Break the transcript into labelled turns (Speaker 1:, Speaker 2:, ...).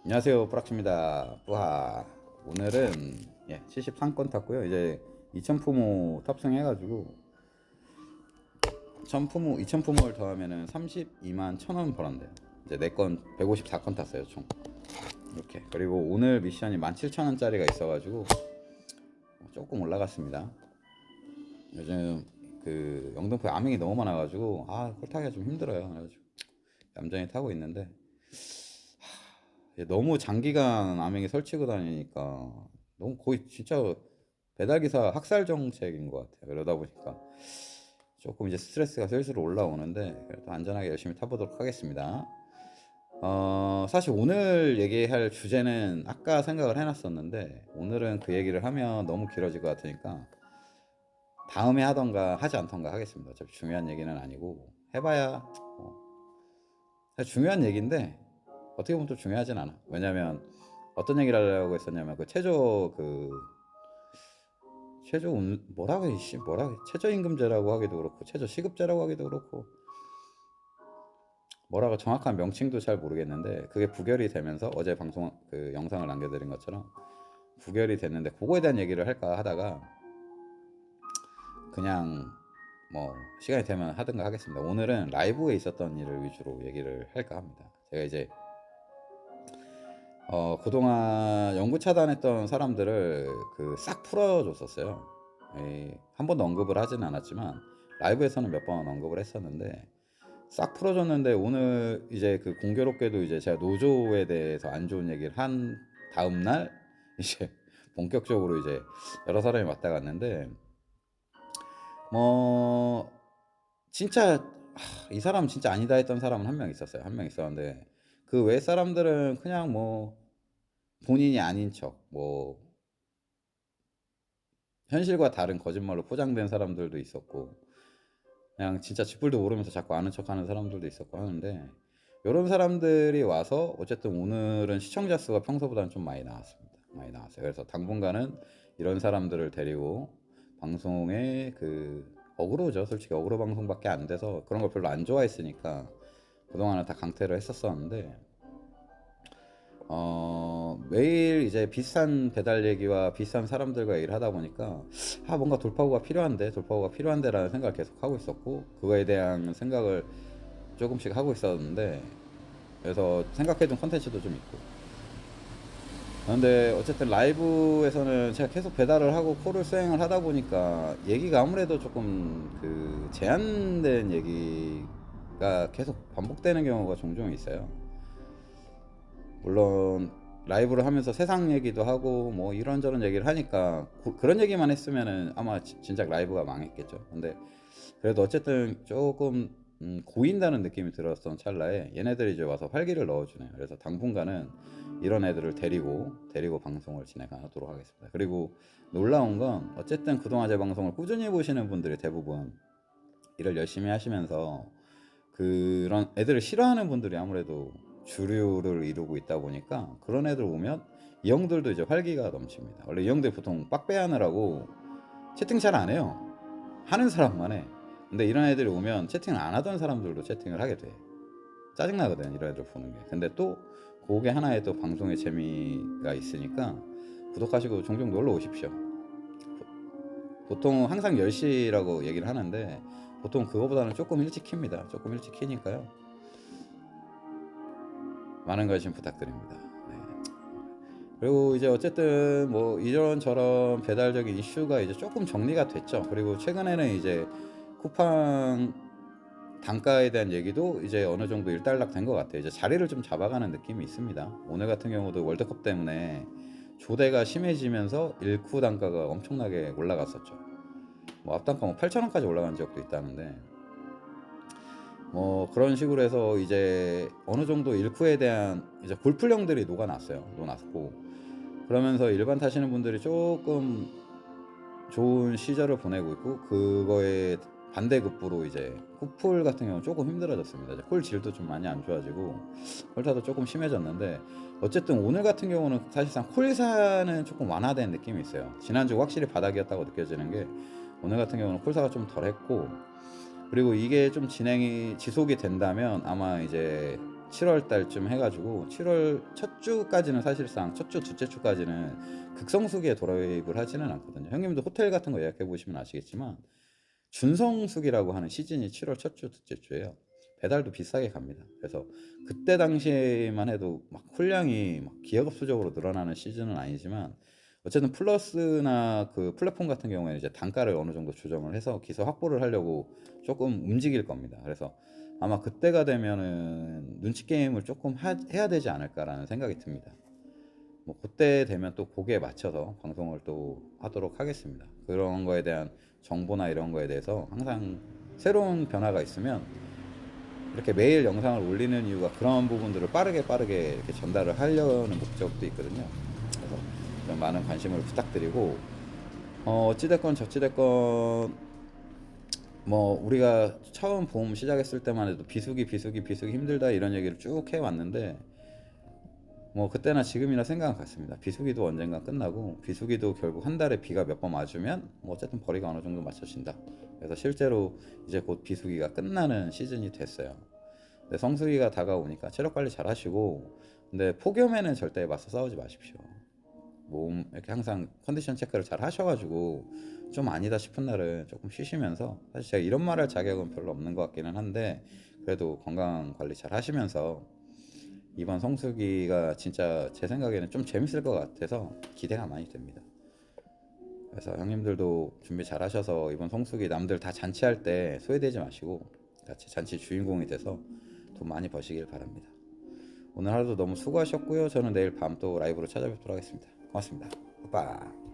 Speaker 1: 안녕하세요, 뿌락치입니다. 뿌하. 오늘은 73건 탔고요. 이제 2000포모 탑승해가지고 2000포모를 더하면은 32만 1000원 벌었는데요. 이제 4건 154건 탔어요, 총. 이렇게. 그리고 오늘 미션이 17,000원짜리가 있어가지고 조금 올라갔습니다. 요즘 그 영등포에 암행이 너무 많아가지고 그걸 타기가 좀 힘들어요. 그래가지고 얌전히 타고 있는데 너무 장기간 암행이 설치고 다니니까 너무 거의 진짜 배달기사 학살 정책인 것 같아요. 그러다 보니까 조금 이제 스트레스가 슬슬 올라오는데 그래도 안전하게 열심히 타보도록 하겠습니다. 사실 오늘 얘기할 주제는 아까 생각을 해놨었는데 오늘은 그 얘기를 하면 너무 길어질 것 같으니까 다음에 하던가 하지 않던가 하겠습니다. 어차피 중요한 얘기는 아니고 해봐야 사실 중요한 얘기인데 어떻게 보면 또 중요하진 않아. 왜냐면 어떤 얘기를 하려고 했었냐면 그 최저임금제라고 하기도 그렇고 최저시급제라고 하기도 그렇고 뭐라고 정확한 명칭도 잘 모르겠는데 그게 부결이 되면서 어제 방송 그 영상을 남겨드린 것처럼 부결이 됐는데 그거에 대한 얘기를 할까 하다가 그냥 뭐 시간이 되면 하든가 하겠습니다. 오늘은 라이브에 있었던 일을 위주로 얘기를 할까 합니다. 제가 이제 그동안 연구 차단했던 사람들을 그 싹 풀어줬었어요. 한 번도 언급을 하진 않았지만 라이브에서는 몇 번 언급을 했었는데 싹 풀어줬는데 오늘 이제 그 공교롭게도 이제 제가 노조에 대해서 안 좋은 얘기를 한 다음 날 이제 본격적으로 이제 여러 사람이 왔다 갔는데 뭐 진짜 이 사람 진짜 아니다 했던 사람은 한 명 있었어요. 한 명 있었는데 그 외 사람들은 그냥 뭐 본인이 아닌 척, 뭐 현실과 다른 거짓말로 포장된 사람들도 있었고, 그냥 진짜 쥐뿔도 모르면서 자꾸 아는 척하는 사람들도 있었고 하는데, 이런 사람들이 와서 어쨌든 오늘은 시청자 수가 평소보다는 좀 많이 나왔습니다. 많이 나왔어요. 그래서 당분간은 이런 사람들을 데리고 방송에 그 어그로죠. 솔직히 어그로 방송밖에 안 돼서 그런 걸 별로 안 좋아했으니까 그동안은 다 강퇴를 했었었는데 매일 이제 비싼 배달 얘기와 비싼 사람들과 일을 하다 보니까 뭔가 돌파구가 필요한데라는 생각을 계속 하고 있었고 그거에 대한 생각을 조금씩 하고 있었는데 그래서 생각해둔 컨텐츠도 좀 있고 그런데 어쨌든 라이브에서는 제가 계속 배달을 하고 콜을 수행을 하다 보니까 얘기가 아무래도 조금 그 제한된 얘기가 계속 반복되는 경우가 종종 있어요. 물론 라이브를 하면서 세상 얘기도 하고 뭐 이런저런 얘기를 하니까 그런 얘기만 했으면은 아마 진작 라이브가 망했겠죠. 근데 그래도 어쨌든 조금 고인다는 느낌이 들었던 찰나에 얘네들이 이제 와서 활기를 넣어주네요. 그래서 당분간은 이런 애들을 데리고 방송을 진행하도록 하겠습니다. 그리고 놀라운 건 어쨌든 그동안 제 방송을 꾸준히 보시는 분들이 대부분 일을 열심히 하시면서 그런 애들을 싫어하는 분들이 아무래도 주류를 이루고 있다 보니까 그런 애들 오면 이 형들도 이제 활기가 넘칩니다. 원래 이 형들 보통 빡배하느라고 채팅 잘 안 해요. 하는 사람만 해. 근데 이런 애들이 오면 채팅을 안 하던 사람들도 채팅을 하게 돼. 짜증나거든 이런 애들 보는 게. 근데 또 그게 하나의 또 방송의 재미가 있으니까 구독하시고 종종 놀러 오십시오. 보통 항상 10시라고 얘기를 하는데 보통 그거보다는 조금 일찍 킵니다. 조금 일찍 키니까요. 많은 관심 부탁드립니다. 네. 그리고 이제 어쨌든 뭐 이런저런 배달적인 이슈가 이제 조금 정리가 됐죠. 그리고 최근에는 이제 쿠팡 단가에 대한 얘기도 이제 어느 정도 일단락 된 것 같아요. 이제 자리를 좀 잡아가는 느낌이 있습니다. 오늘 같은 경우도 월드컵 때문에 조대가 심해지면서 일쿠 단가가 엄청나게 올라갔었죠. 뭐 앞단가 뭐 8,000원까지 올라간 적도 있다는데 뭐 그런 식으로 해서 이제 어느 정도 일쿠에 대한 이제 골프령들이 녹았고 그러면서 일반 타시는 분들이 조금 좋은 시절을 보내고 있고 그거에 반대급부로 이제 쿨풀 같은 경우는 조금 힘들어졌습니다. 이제 콜 질도 좀 많이 안 좋아지고 콜타도 조금 심해졌는데 어쨌든 오늘 같은 경우는 사실상 콜사는 조금 완화된 느낌이 있어요. 지난주 확실히 바닥이었다고 느껴지는 게 오늘 같은 경우는 콜사가 좀 덜했고 그리고 이게 좀 지속이 된다면 아마 이제 7월 달쯤 해가지고 7월 첫 주까지는 사실상 첫 주 둘째 주까지는 극성수기에 돌입을 하지는 않거든요. 형님도 호텔 같은 거 예약해 보시면 아시겠지만 준성수기라고 하는 시즌이 7월 첫 주 둘째 주예요. 배달도 비싸게 갑니다. 그래서 그때 당시에만 해도 막 훌량이 막 기하급수적으로 늘어나는 시즌은 아니지만 어쨌든 플러스나 그 플랫폼 같은 경우에는 이제 단가를 어느 정도 조정을 해서 기소 확보를 하려고 조금 움직일 겁니다. 그래서 아마 그때가 되면은 눈치 게임을 조금 해야 되지 않을까라는 생각이 듭니다. 뭐 그때 되면 또 거기에 맞춰서 방송을 또 하도록 하겠습니다. 그런 거에 대한 정보나 이런 거에 대해서 항상 새로운 변화가 있으면 이렇게 매일 영상을 올리는 이유가 그런 부분들을 빠르게 이렇게 전달을 하려는 목적도 있거든요. 그래서 좀 많은 관심을 부탁드리고 어찌됐건 저찌됐건 뭐 우리가 처음 보험 시작했을 때만 해도 비수기 힘들다 이런 얘기를 쭉 해왔는데 뭐 그때나 지금이나 생각은 같습니다. 비수기도 언젠가 끝나고 비수기도 결국 한 달에 비가 몇 번 맞으면 뭐 어쨌든 벌이가 어느 정도 맞춰진다. 그래서 실제로 이제 곧 비수기가 끝나는 시즌이 됐어요. 근데 성수기가 다가오니까 체력 관리 잘 하시고 근데 폭염에는 절대 맞서 싸우지 마십시오. 몸 이렇게 항상 컨디션 체크를 잘 하셔가지고 좀 아니다 싶은 날은 조금 쉬시면서 사실 제가 이런 말 할 자격은 별로 없는 것 같기는 한데 그래도 건강 관리 잘 하시면서 이번 성수기가 진짜 제 생각에는 좀 재밌을 것 같아서 기대가 많이 됩니다. 그래서 형님들도 준비 잘 하셔서 이번 성수기 남들 다 잔치할 때 소외되지 마시고 같이 잔치 주인공이 돼서 돈 많이 버시길 바랍니다. 오늘 하루도 너무 수고하셨고요. 저는 내일 밤 또 라이브로 찾아뵙도록 하겠습니다. 고맙습니다. 빠빠.